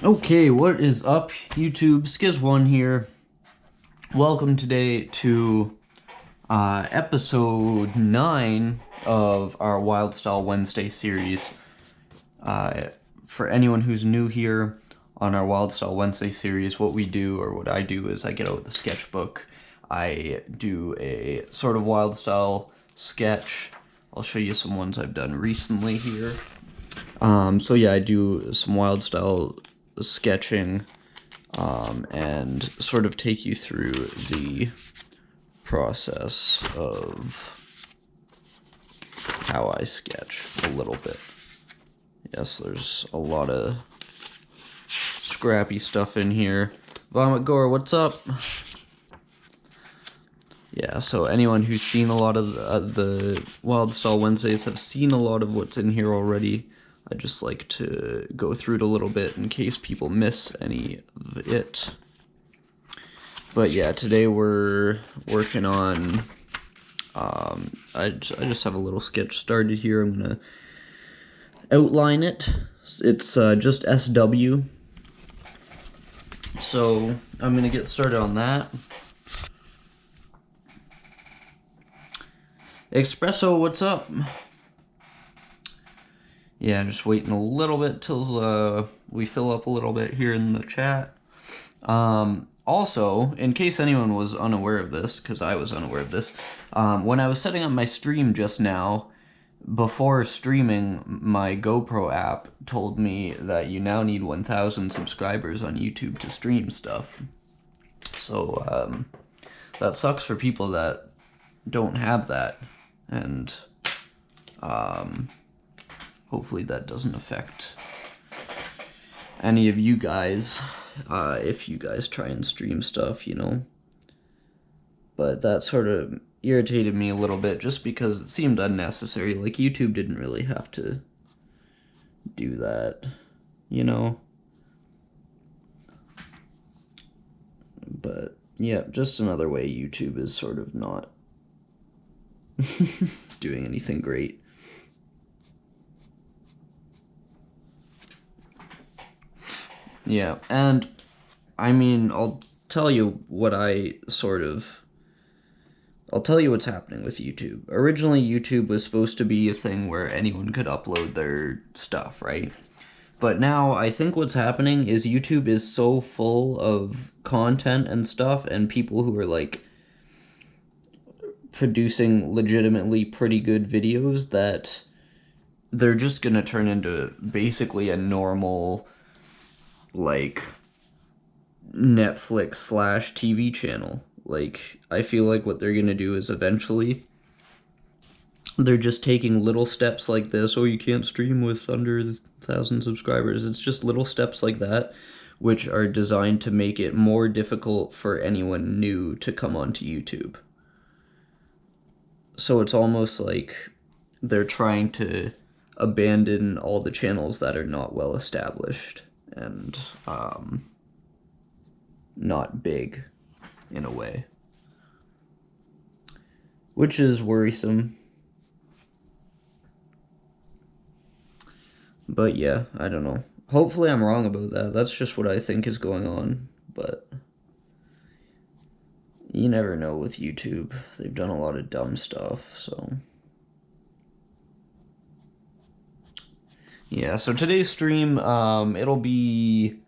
Okay, what is up, YouTube? Skiz1 here. Welcome today to episode 9 of our Wildstyle Wednesday series. For anyone who's new here on our Wildstyle Wednesday series, what we do, or what I do, is I get out the sketchbook. I do a sort of Wildstyle sketch. I'll show you some ones I've done recently here. So yeah, I do some Wildstyle sketching and sort of take you through the process of how I sketch a little bit. Yes, there's a lot of scrappy stuff in here. Vomit Gore, what's up? Yeah, so anyone who's seen a lot of the Wildstyle Wednesdays have seen a lot of what's in here already. I just like to go through it a little bit in case people miss any of it. But yeah, today we're working on, I just have a little sketch started here. I'm going to outline it. It's just SW. So I'm going to get started on that. Espresso, what's up? Yeah, just waiting a little bit till we fill up a little bit here in the chat. Also, in case anyone was unaware of this, because I was unaware of this, when I was setting up my stream just now, before streaming, my GoPro app told me that you now need 1,000 subscribers on YouTube to stream stuff. So, that sucks for people that don't have that, and, hopefully that doesn't affect any of you guys, if you guys try and stream stuff, you know. But that sort of irritated me a little bit, just because it seemed unnecessary. Like, YouTube didn't really have to do that, you know. But, yeah, just another way YouTube is sort of not doing anything great. Yeah, and I mean, I'll tell you what's happening with YouTube. Originally, YouTube was supposed to be a thing where anyone could upload their stuff, right? But now, I think what's happening is YouTube is so full of content and stuff, and people who are, like, producing legitimately pretty good videos, that they're just gonna turn into basically a normal, like, Netflix / TV channel. Like, I feel like what they're gonna do is eventually they're just taking little steps like this. Oh, you can't stream with under 1,000 subscribers. It's just little steps like that, which are designed to make it more difficult for anyone new to come onto YouTube. So it's almost like they're trying to abandon all the channels that are not well established and not big, in a way, which is worrisome. But yeah, I don't know. Hopefully I'm wrong about that. That's just what I think is going on, but you never know with YouTube. They've done a lot of dumb stuff, so. Yeah, so today's stream, it'll be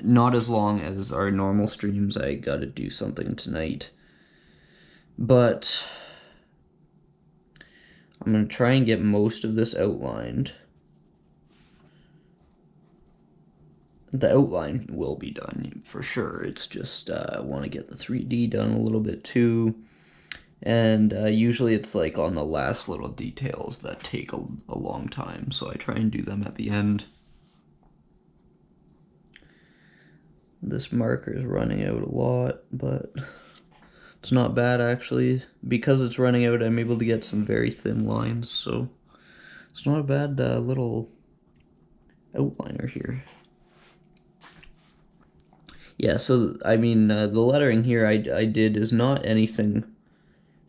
not as long as our normal streams. I gotta do something tonight. But I'm gonna try and get most of this outlined. The outline will be done, for sure. It's just, I want to get the 3D done a little bit, too. And usually it's, like, on the last little details that take a long time, so I try and do them at the end. This marker is running out a lot, but it's not bad, actually. Because it's running out, I'm able to get some very thin lines, so it's not a bad little outliner here. Yeah, so, I mean, the lettering here I did is not anything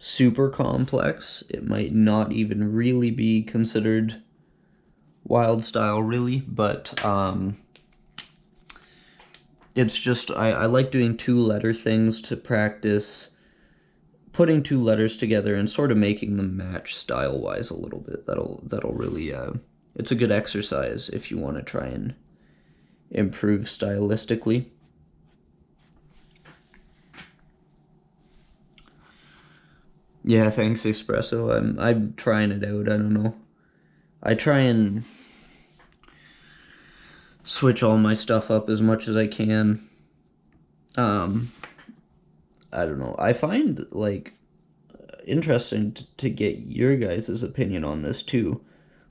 super complex. It might not even really be considered Wildstyle, really, but it's just I like doing two letter things to practice putting two letters together and sort of making them match style-wise a little bit. That'll really it's a good exercise if you want to try and improve stylistically. Yeah, thanks, Espresso. I'm trying it out. I don't know. I try and switch all my stuff up as much as I can. I don't know. I find like interesting to get your guys' opinion on this too.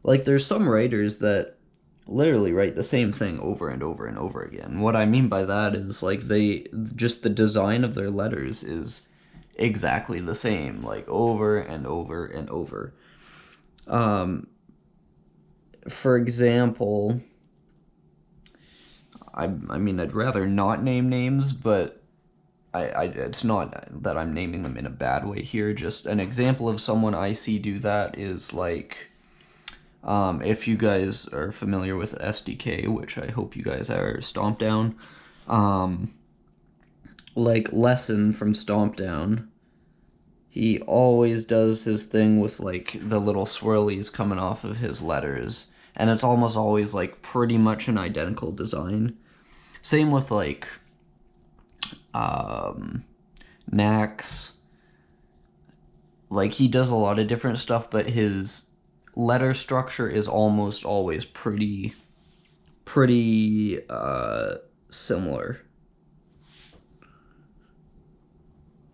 Like there's some writers that literally write the same thing over and over and over again. What I mean by that is like they just the design of their letters is exactly the same, like over and over and over. For example, I mean I'd rather not name names, but it's not that I'm naming them in a bad way here. Just an example of someone I see do that is like, if you guys are familiar with SDK, which I hope you guys are, Stomp Down, like Lesson from Stomp Down, he always does his thing with like the little swirlies coming off of his letters, and it's almost always like pretty much an identical design. Same with like Nax. Like he does a lot of different stuff, but his letter structure is almost always pretty similar.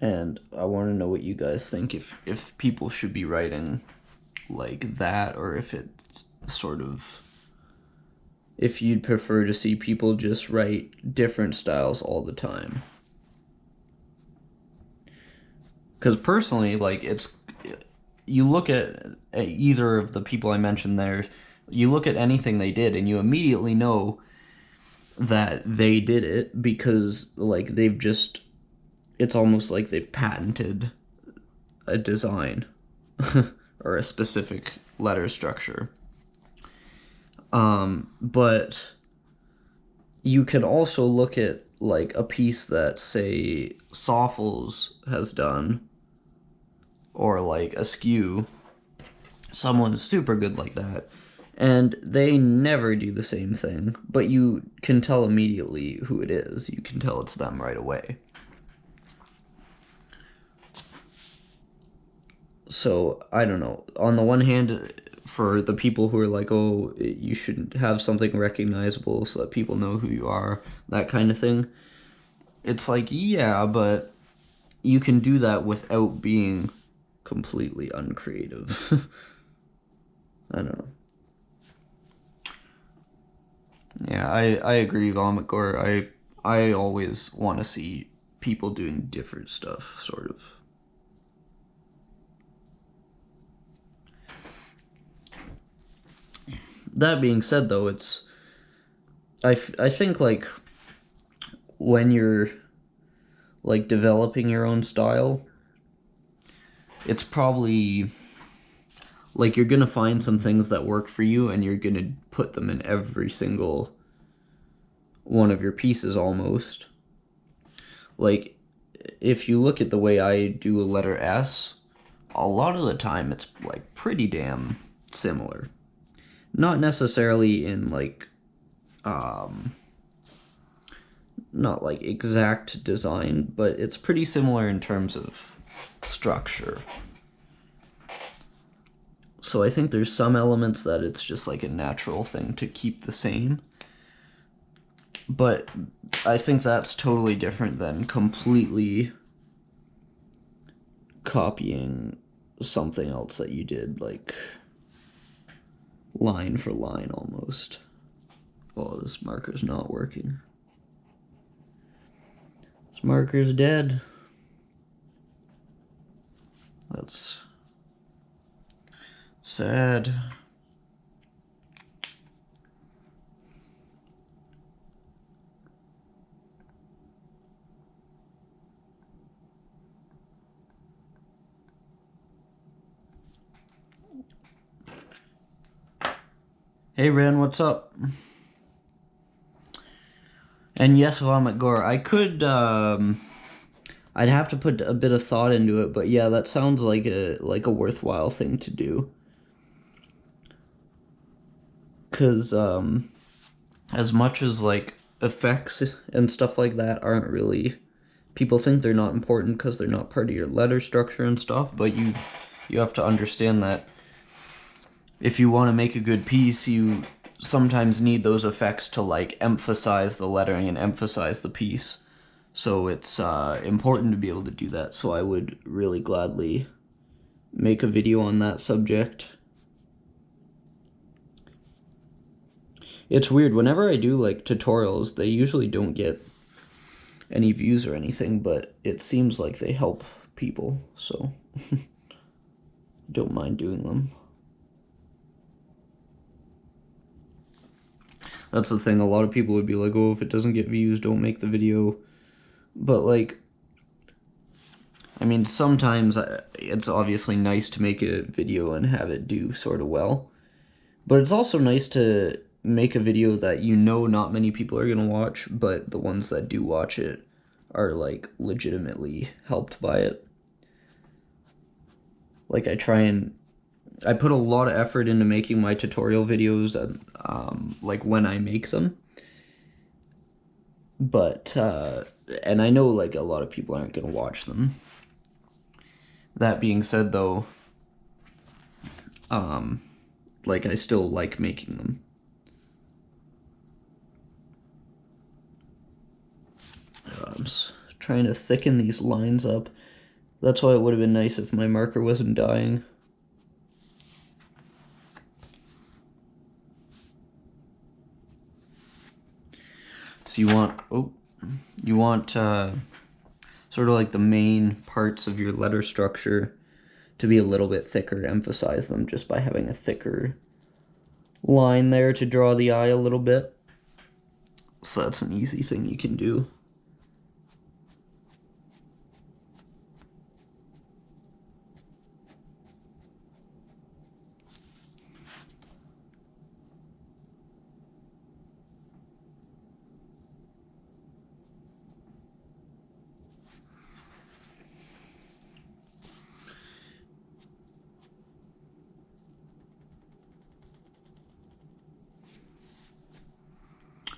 And I want to know what you guys think, if people should be writing like that, or if it's sort of, if you'd prefer to see people just write different styles all the time. Because personally, like, it's, you look at either of the people I mentioned there, you look at anything they did, and you immediately know that they did it because, like, they've just, it's almost like they've patented a design or a specific letter structure. But you can also look at, like, a piece that, say, Soffles has done, or like Askew, someone's super good like that, and they never do the same thing, but you can tell immediately who it is. You can tell it's them right away. So, I don't know. On the one hand, for the people who are like, oh, you should have something recognizable so that people know who you are, that kind of thing, it's like, yeah, but you can do that without being completely uncreative. I don't know. Yeah, I agree, Vomit Gore. I always want to see people doing different stuff, sort of. That being said, though, it's, I think, like, when you're, like, developing your own style, it's probably, like, you're gonna find some things that work for you, and you're gonna put them in every single one of your pieces, almost. Like, if you look at the way I do a letter S, a lot of the time it's, like, pretty damn similar. Not necessarily in, like, not, like, exact design, but it's pretty similar in terms of structure. So I think there's some elements that it's just, like, a natural thing to keep the same. But I think that's totally different than completely copying something else that you did, like, line for line almost. Oh, this marker's not working. This marker's dead. That's sad. Hey Ren, what's up? And yes, vomit gore. I could, I'd have to put a bit of thought into it, but yeah, that sounds like a worthwhile thing to do. 'Cause, as much as, like, effects and stuff like that aren't really... People think they're not important because they're not part of your letter structure and stuff, but you have to understand that if you want to make a good piece, you sometimes need those effects to, like, emphasize the lettering and emphasize the piece. So it's important to be able to do that. So I would really gladly make a video on that subject. It's weird, whenever I do, like, tutorials, they usually don't get any views or anything, but it seems like they help people, so don't mind doing them. That's the thing, a lot of people would be like, oh, if it doesn't get views, don't make the video. But, like, I mean, sometimes it's obviously nice to make a video and have it do sort of well. But it's also nice to make a video that you know not many people are going to watch, but the ones that do watch it are, like, legitimately helped by it. Like, I put a lot of effort into making my tutorial videos, like, when I make them. But, and I know, like, a lot of people aren't going to watch them. That being said, though, like, I still like making them. I'm trying to thicken these lines up. That's why it would have been nice if my marker wasn't dying. So you want sort of like the main parts of your letter structure to be a little bit thicker, emphasize them just by having a thicker line there to draw the eye a little bit. So that's an easy thing you can do.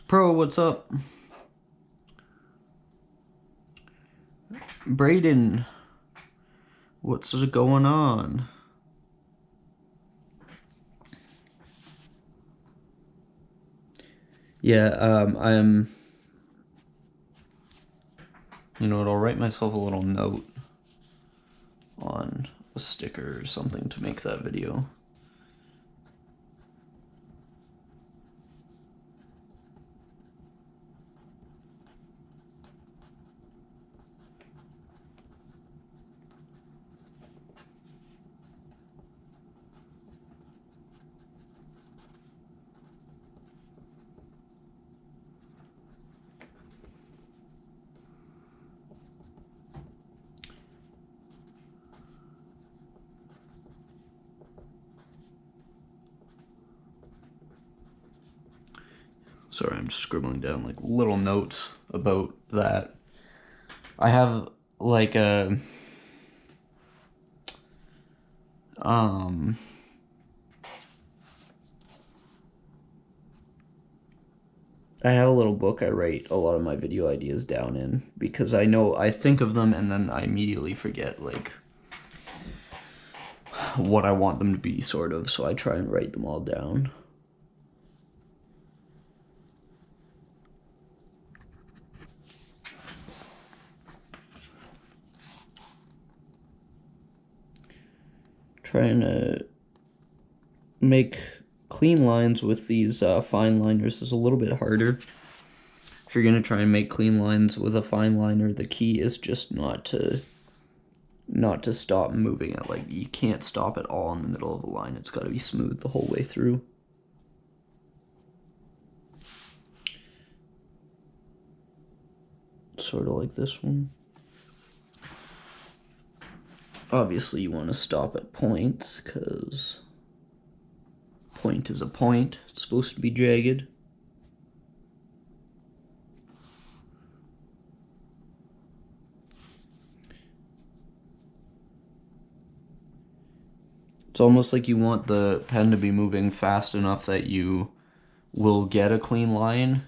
Pro, what's up? Brayden, what's going on? Yeah, I'm... You know what, I'll write myself a little note on a sticker or something to make that video. Sorry, I'm just scribbling down like little notes about that. I have like a I have a little book I write a lot of my video ideas down in, because I think of them and then I immediately forget, like, what I want them to be, sort of, so I try and write them all down. Trying to make clean lines with these fine liners is a little bit harder. If you're gonna try and make clean lines with a fine liner, the key is just not to stop moving it. Like, you can't stop at all in the middle of a line. It's got to be smooth the whole way through. Sort of like this one. Obviously, you want to stop at points, because point is a point. It's supposed to be jagged. It's almost like you want the pen to be moving fast enough that you will get a clean line,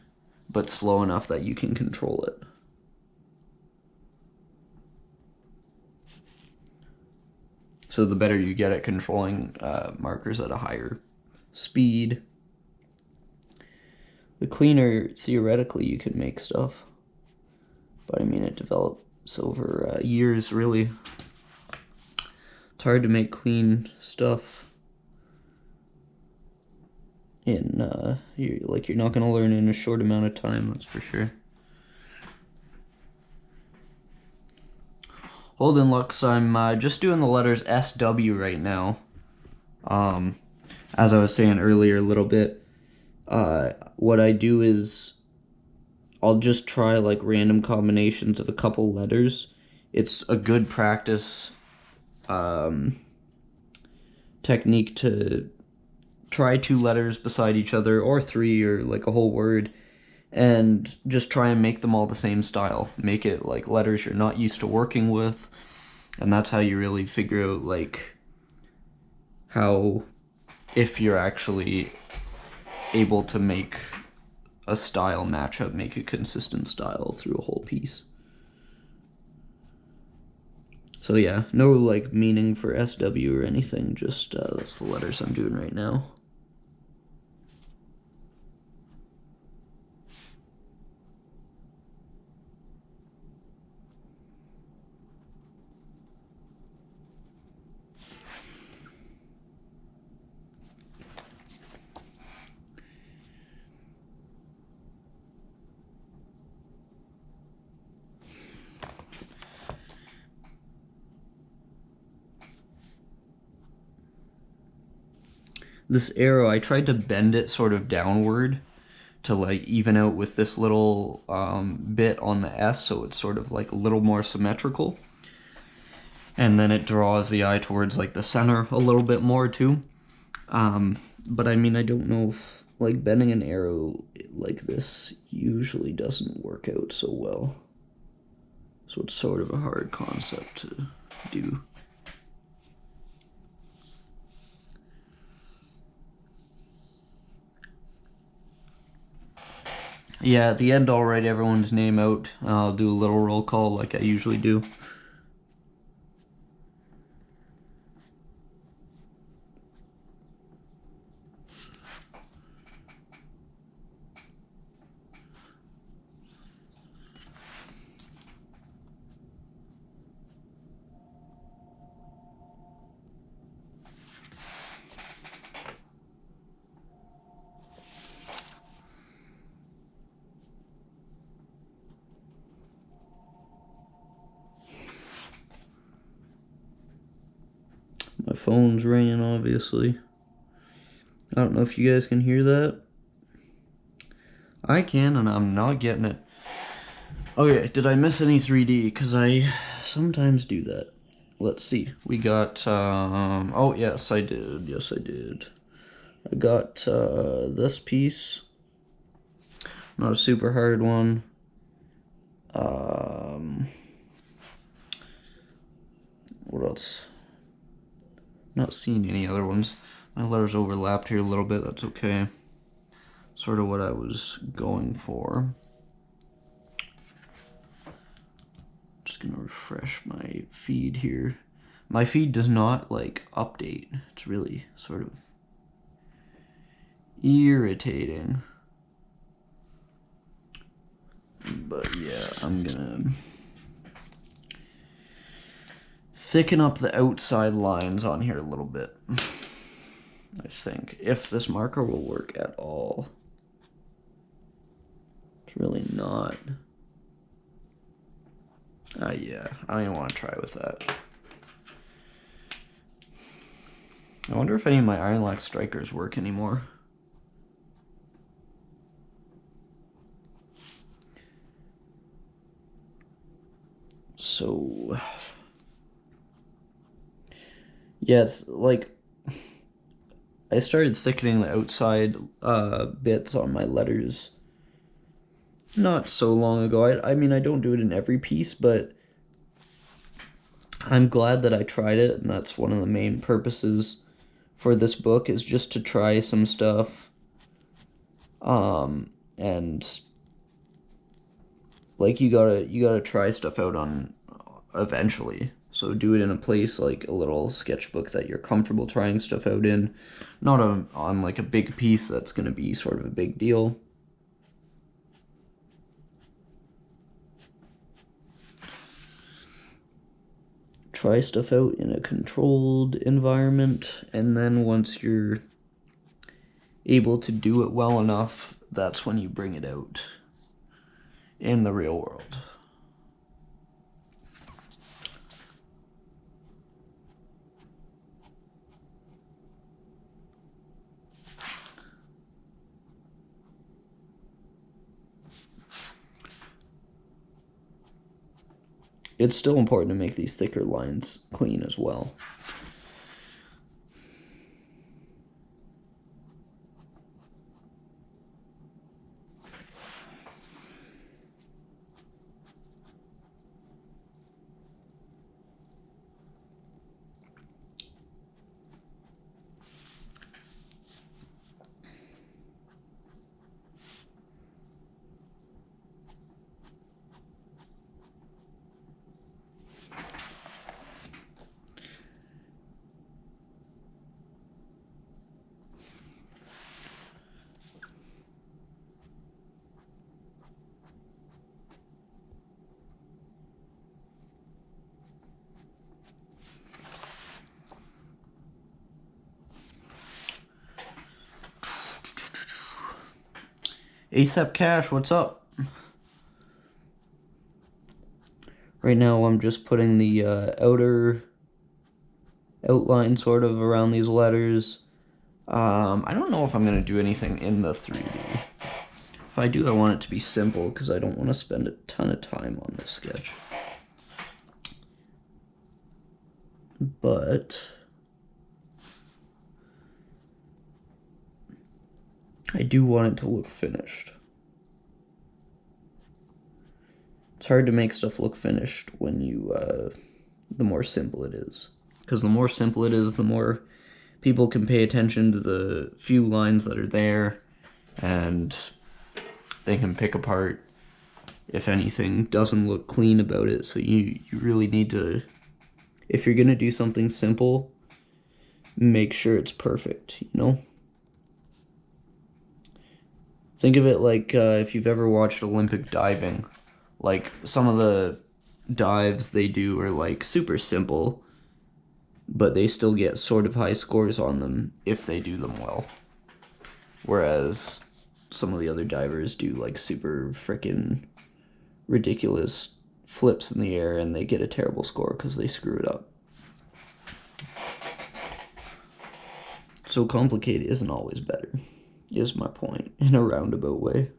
but slow enough that you can control it. So the better you get at controlling markers at a higher speed, the cleaner, theoretically, you can make stuff. But I mean, it develops over years, really. It's hard to make clean stuff in, you're not going to learn in a short amount of time, that's for sure. Holden Lux, I'm just doing the letters SW right now. As I was saying earlier a little bit, what I do is I'll just try like random combinations of a couple letters. It's a good practice technique to try 2 letters beside each other, or 3, or like a whole word, and just try and make them all the same style. Make it like letters you're not used to working with, and that's how you really figure out like how, if you're actually able to make a style matchup, make a consistent style through a whole piece. So yeah, no like meaning for SW or anything, just that's the letters I'm doing right now. This arrow, I tried to bend it sort of downward to like even out with this little bit on the S, so it's sort of like a little more symmetrical. And then it draws the eye towards like the center a little bit more too. But I mean, I don't know if like bending an arrow like this usually doesn't work out so well. So it's sort of a hard concept to do. Yeah, at the end I'll write everyone's name out. I'll do a little roll call like I usually do. My phone's ringing, obviously. I don't know if you guys can hear that. I can, and I'm not getting it. Okay, did I miss any 3D? Because I sometimes do that. Let's see. We got, oh, yes, I did. Yes, I did. I got this piece. Not a super hard one. What else? Not seeing any other ones. My letters overlapped here a little bit. That's okay. Sort of what I was going for. Just gonna refresh my feed here. My feed does not like update. It's really sort of irritating. But yeah, I'm gonna thicken up the outside lines on here a little bit, I think, if this marker will work at all. It's really not. Yeah, I don't even want to try with that. I wonder if any of my Iron Lax strikers work anymore. So yeah, it's like I started thickening the outside bits on my letters not so long ago. I mean, I don't do it in every piece, but I'm glad that I tried it, and that's one of the main purposes for this book is just to try some stuff, and like you gotta try stuff out on eventually. So do it in a place like a little sketchbook that you're comfortable trying stuff out in, not on like a big piece that's gonna be sort of a big deal. Try stuff out in a controlled environment, and then once you're able to do it well enough, that's when you bring it out in the real world. It's still important to make these thicker lines clean as well. ASAP Cash, what's up? Right now I'm just putting the outer outline sort of around these letters. I don't know if I'm going to do anything in the 3D. If I do, I want it to be simple because I don't want to spend a ton of time on this sketch. But I do want it to look finished. It's hard to make stuff look finished when you, the more simple it is. Because the more simple it is, the more people can pay attention to the few lines that are there, and they can pick apart if anything doesn't look clean about it. So you really need to, if you're gonna do something simple, make sure it's perfect, you know? Think of it like if you've ever watched Olympic diving, like some of the dives they do are like super simple, but they still get sort of high scores on them if they do them well. Whereas some of the other divers do like super freaking ridiculous flips in the air and they get a terrible score because they screw it up. So complicated isn't always better, is my point, in a roundabout way.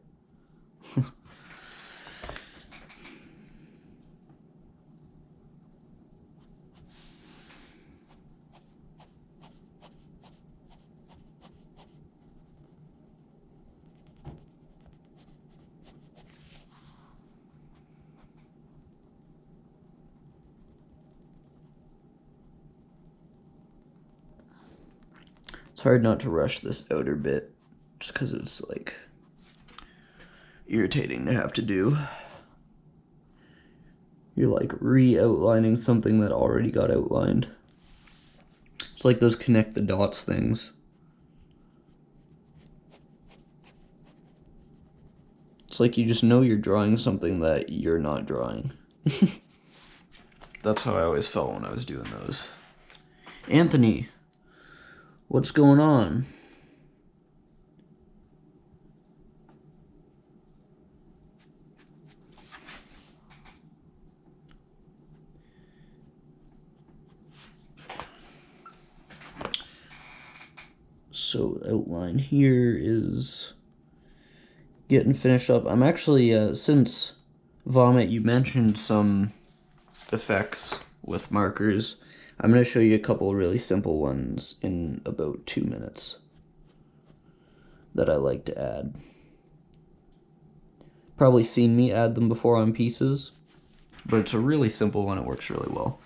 It's hard not to rush this outer bit, just because it's, like, irritating to have to do. You're, like, re-outlining something that already got outlined. It's like those connect the dots things. It's like you just know you're drawing something that you're not drawing. That's how I always felt when I was doing those. Anthony, what's going on? So the outline here is getting finished up. I'm actually, since Vomit, you mentioned some effects with markers, I'm going to show you a couple really simple ones in about 2 minutes that I like to add. Probably seen me add them before on pieces, but it's a really simple one. It works really well.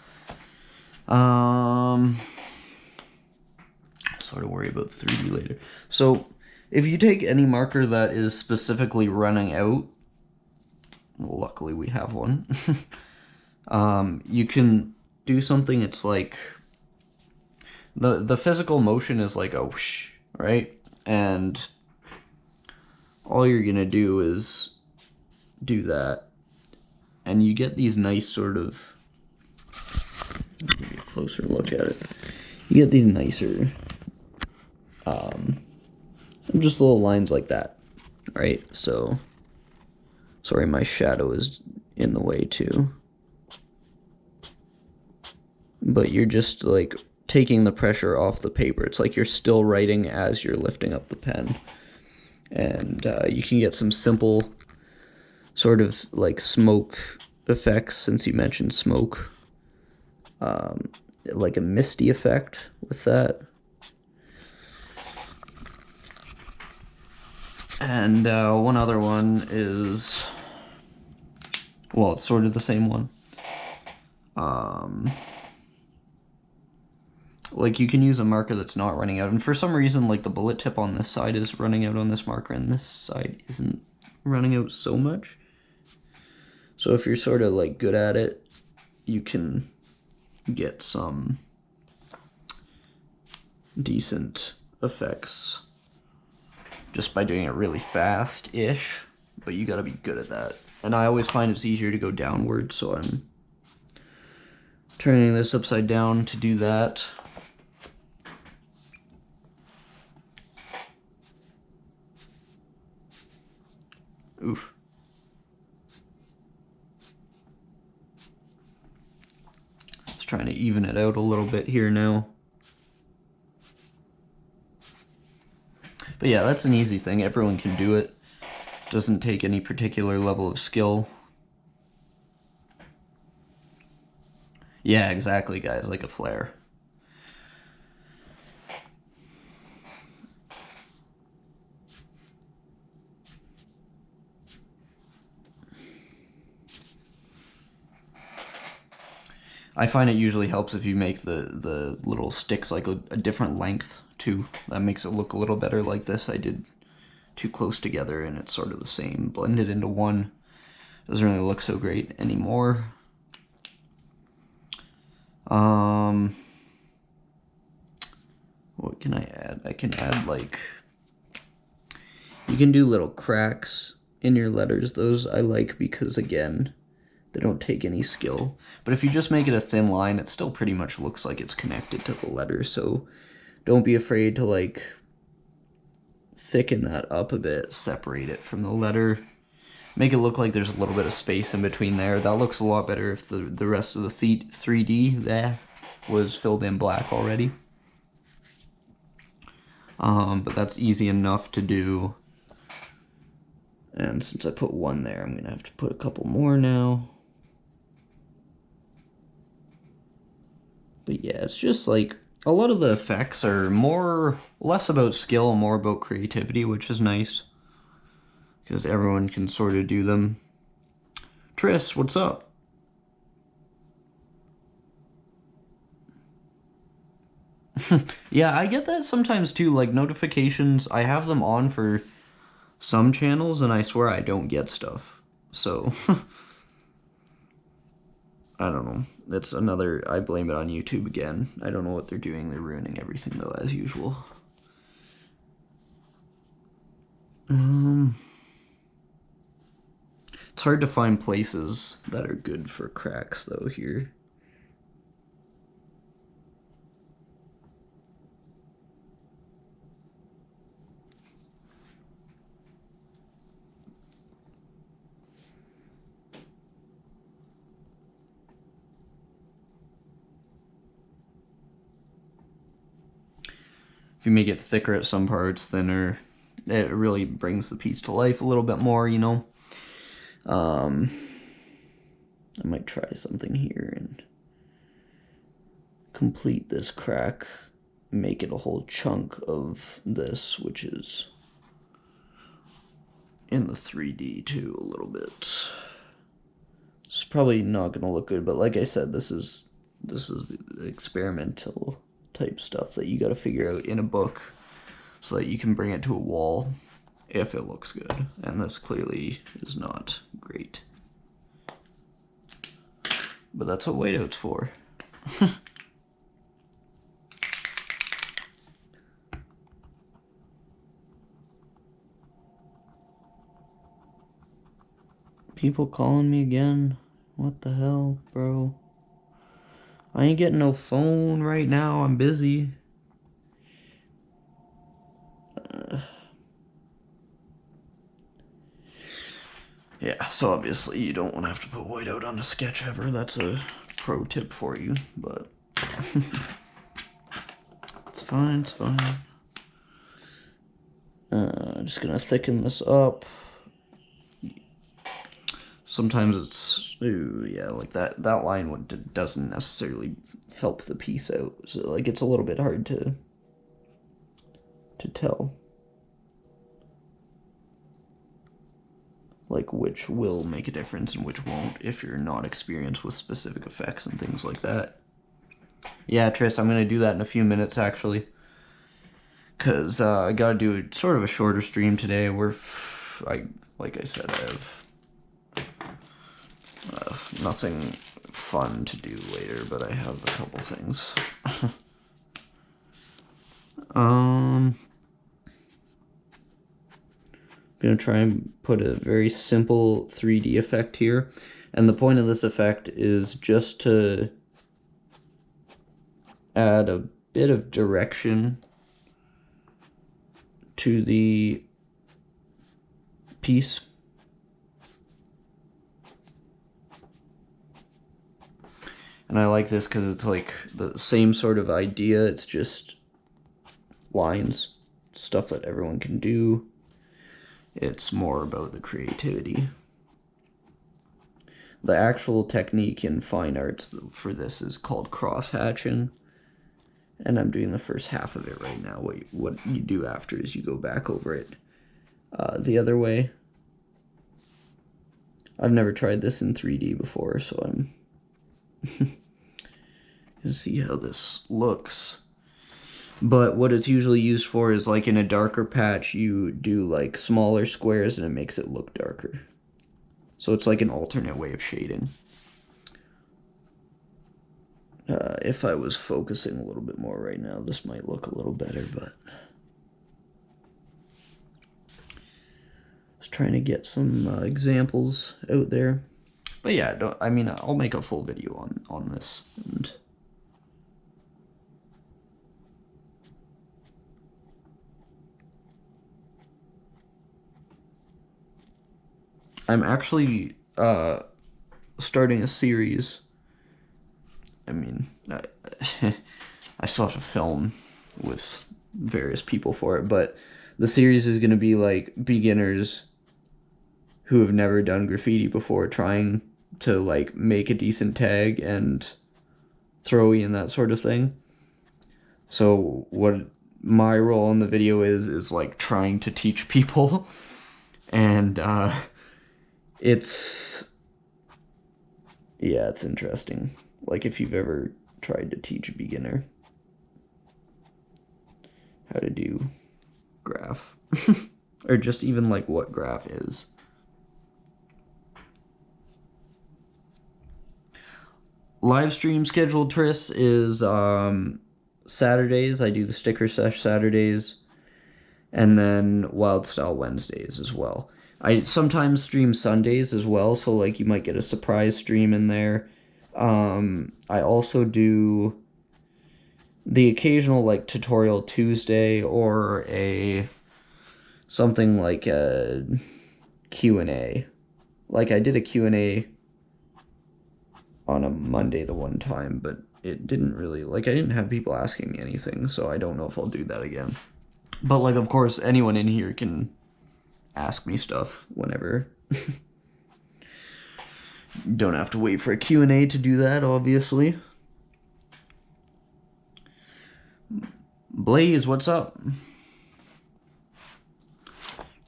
So sort of worry about the 3D later. So if you take any marker that is specifically running out, well, luckily we have one, you can do something. It's like the physical motion is like a whoosh, right? And all you're gonna do is do that, and you get these nice sort of, give you a closer look at it. You get these nicer, just little lines like that, right? So, sorry, my shadow is in the way too. But you're just like taking the pressure off the paper. It's like you're still writing as you're lifting up the pen. And you can get some simple sort of like smoke effects, since you mentioned smoke. Like a misty effect with that. And one other one is, well, it's sort of the same one. Like you can use a marker that's not running out, and for some reason like the bullet tip on this side is running out on this marker and this side isn't running out so much. So if you're sort of like good at it, you can get some decent effects just by doing it really fast-ish, but you gotta be good at that. And I always find it's easier to go downward, so I'm turning this upside down to do that. Oof. Just trying to even it out a little bit here now. But yeah, that's an easy thing. Everyone can do it. Doesn't take any particular level of skill. Yeah, exactly, guys, like a flare. I find it usually helps if you make the little sticks like a different length too. That makes it look a little better. Like this, I did too close together and it's sort of the same, blended into one. Doesn't really look so great anymore. What can I add? I can add like, you can do little cracks in your letters. Those I like because, again, they don't take any skill. But if you just make it a thin line, it still pretty much looks like it's connected to the letter. So don't be afraid to like thicken that up a bit, separate it from the letter. Make it look like there's a little bit of space in between there. That looks a lot better if the rest of the 3D there was filled in black already. But that's easy enough to do. And since I put one there, I'm gonna have to put a couple more now. But yeah, it's just like, a lot of the effects are less about skill, more about creativity, which is nice. Because everyone can sort of do them. Tris, what's up? Yeah, I get that sometimes too, like notifications, I have them on for some channels and I swear I don't get stuff. So, I don't know. That's another, I blame it on YouTube again. I don't know what they're doing. They're ruining everything though, as usual. It's hard to find places that are good for cracks though here. If you make it thicker at some parts, thinner, it really brings the piece to life a little bit more, you know? I might try something here and complete this crack, make it a whole chunk of this, which is in the 3D too a little bit. It's probably not gonna look good, but like I said, this is the experimental type stuff that you got to figure out in a book so that you can bring it to a wall if it looks good. And this clearly is not great. But that's what whiteout's for. People calling me again? What the hell, bro? I ain't getting no phone right now. I'm busy. Yeah, so obviously you don't want to have to put whiteout on a sketch ever. That's a pro tip for you, but it's fine, it's fine. I'm just gonna thicken this up. Sometimes it's, ooh, yeah, like that line doesn't necessarily help the piece out. So like it's a little bit hard to tell. Like which will make a difference and which won't if you're not experienced with specific effects and things like that. Yeah, Tris, I'm gonna do that in a few minutes actually. Cause I gotta do sort of a shorter stream today where like I said, I have nothing fun to do later, but I have a couple things. I'm gonna try and put a very simple 3D effect here, and the point of this effect is just to add a bit of direction to the piece. And I like this because it's like the same sort of idea, it's just lines, stuff that everyone can do. It's more about the creativity. The actual technique in fine arts for this is called cross-hatching, and I'm doing the first half of it right now. What you do after is you go back over it the other way. I've never tried this in 3D before, so I'm gonna see how this looks. But what it's usually used for is like in a darker patch, you do like smaller squares and it makes it look darker. So it's like an alternate way of shading. If I was focusing a little bit more right now, this might look a little better, but just trying to get some examples out there. But yeah, I'll make a full video on this. And I'm actually starting a series. I mean, I still have to film with various people for it, but the series is going to be like beginners who have never done graffiti before trying to like make a decent tag and throwy and that sort of thing. So what my role in the video is like trying to teach people, and it's interesting. Like if you've ever tried to teach a beginner how to do graph or just even like what graph is. Live stream scheduled, Tris, is Saturdays. I do the sticker sesh Saturdays, and then Wildstyle Wednesdays as well. I sometimes stream Sundays as well, so like you might get a surprise stream in there. I also do the occasional like tutorial Tuesday or something like a Q&A. Like I did a Q&A on a Monday the one time, but it didn't really, like, I didn't have people asking me anything, so I don't know if I'll do that again. But like, of course, anyone in here can ask me stuff whenever. Don't have to wait for a Q&A to do that, obviously. Blaze, what's up?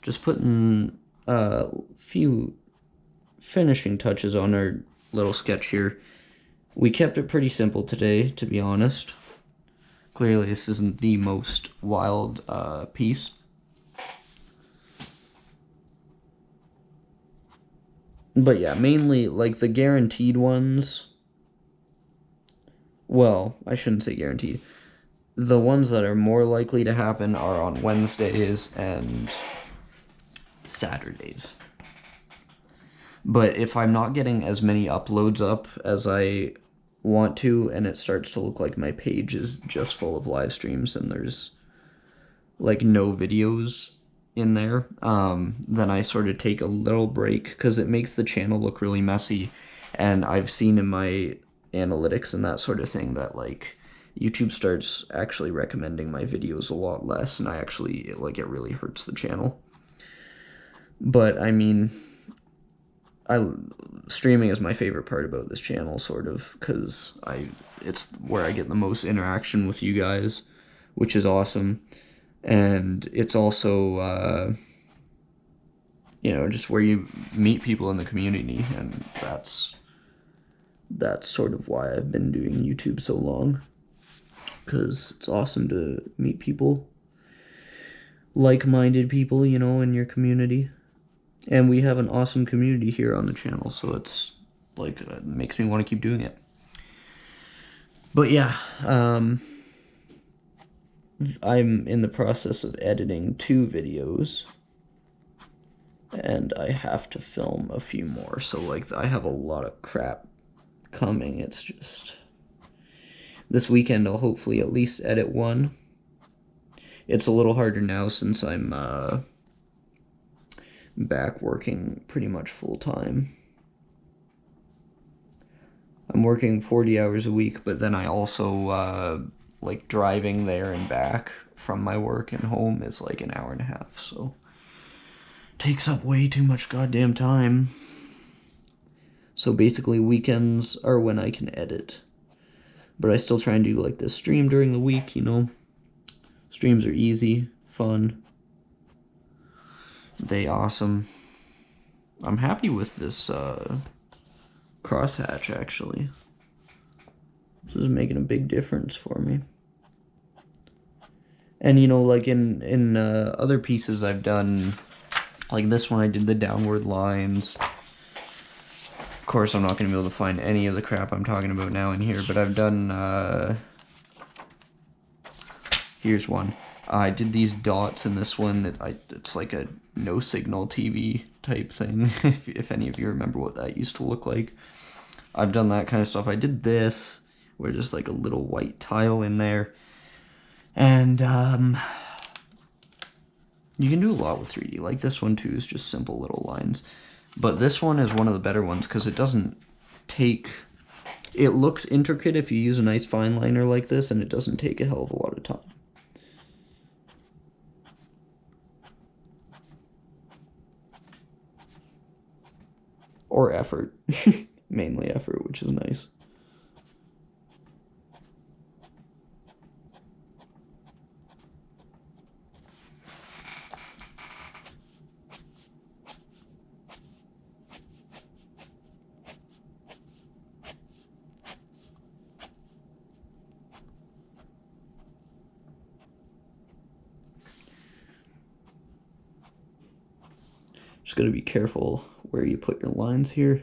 Just putting a few finishing touches on our little sketch here. We kept it pretty simple today, to be honest. Clearly this isn't the most wild piece. But yeah, mainly like the guaranteed ones. Well, I shouldn't say guaranteed. The ones that are more likely to happen are on Wednesdays and Saturdays. But if I'm not getting as many uploads up as I want to, and it starts to look like my page is just full of live streams and there's like no videos in there, then I sort of take a little break because it makes the channel look really messy. And I've seen in my analytics and that sort of thing that like YouTube starts actually recommending my videos a lot less, and I actually like it really hurts the channel. But I mean, streaming is my favorite part about this channel, sort of, because it's where I get the most interaction with you guys, which is awesome. And it's also you know, just where you meet people in the community, and that's sort of why I've been doing YouTube so long, because it's awesome to meet people, like-minded people, you know, in your community. And we have an awesome community here on the channel, so it's like it makes me want to keep doing it. But yeah, I'm in the process of editing 2 videos, and I have to film a few more, so like I have a lot of crap coming. It's just this weekend I'll hopefully at least edit 1. It's a little harder now since I'm back working pretty much full time. I'm working 40 hours a week, but then I also like driving there and back from my work and home is like an hour and a half, so takes up way too much goddamn time. So basically weekends are when I can edit. But I still try and do like this stream during the week, you know. Streams are easy, fun. They awesome. I'm happy with this crosshatch, actually. This is making a big difference for me. And you know, like in other pieces I've done, like this one I did the downward lines. Of course, I'm not going to be able to find any of the crap I'm talking about now in here, but I've done, here's one. I did these dots in this one. It's like a no-signal TV type thing, if any of you remember what that used to look like. I've done that kind of stuff. I did this, where just like a little white tile in there. And, you can do a lot with 3D. Like this one, too, is just simple little lines. But this one is one of the better ones because it doesn't take... It looks intricate if you use a nice fine liner like this, and it doesn't take a hell of a lot of time. Or effort. Mainly effort, which is nice. Just gotta be careful where you put your lines here.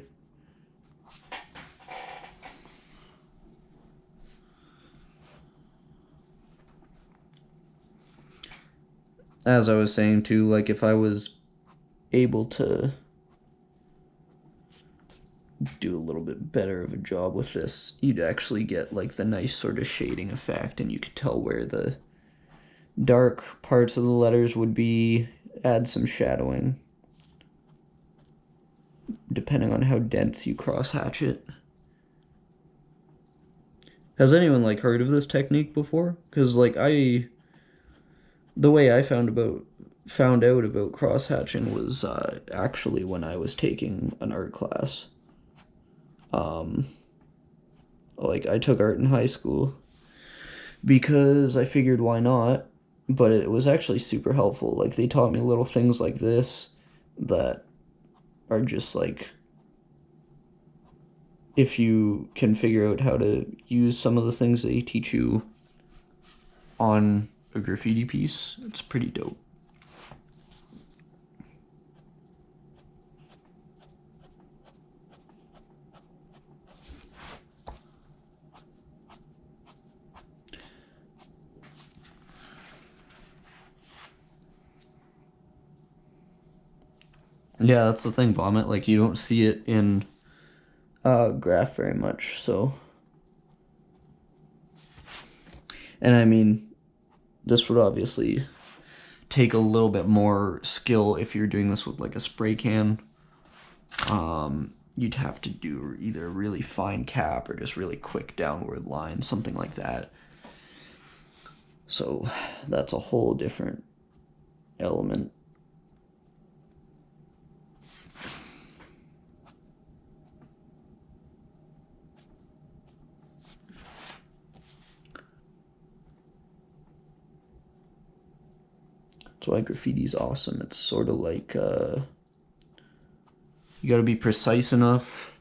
As I was saying too, like if I was able to do a little bit better of a job with this, you'd actually get like the nice sort of shading effect, and you could tell where the dark parts of the letters would be, add some shadowing, depending on how dense you crosshatch it. Has anyone like heard of this technique before? Because like the way I found out about crosshatching was actually when I was taking an art class. Like I took art in high school because I figured why not, but it was actually super helpful. Like they taught me little things like this that are just like, if you can figure out how to use some of the things they teach you on a graffiti piece, it's pretty dope. Yeah, that's the thing, Vomit. Like, you don't see it in graph very much, so. And I mean, this would obviously take a little bit more skill if you're doing this with like a spray can. You'd have to do either a really fine cap or just really quick downward line, something like that. So that's a whole different element. That's why graffiti's awesome. It's sort of like you got to be precise enough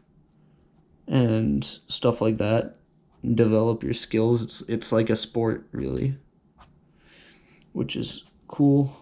and stuff like that. Develop your skills. It's like a sport, really, which is cool.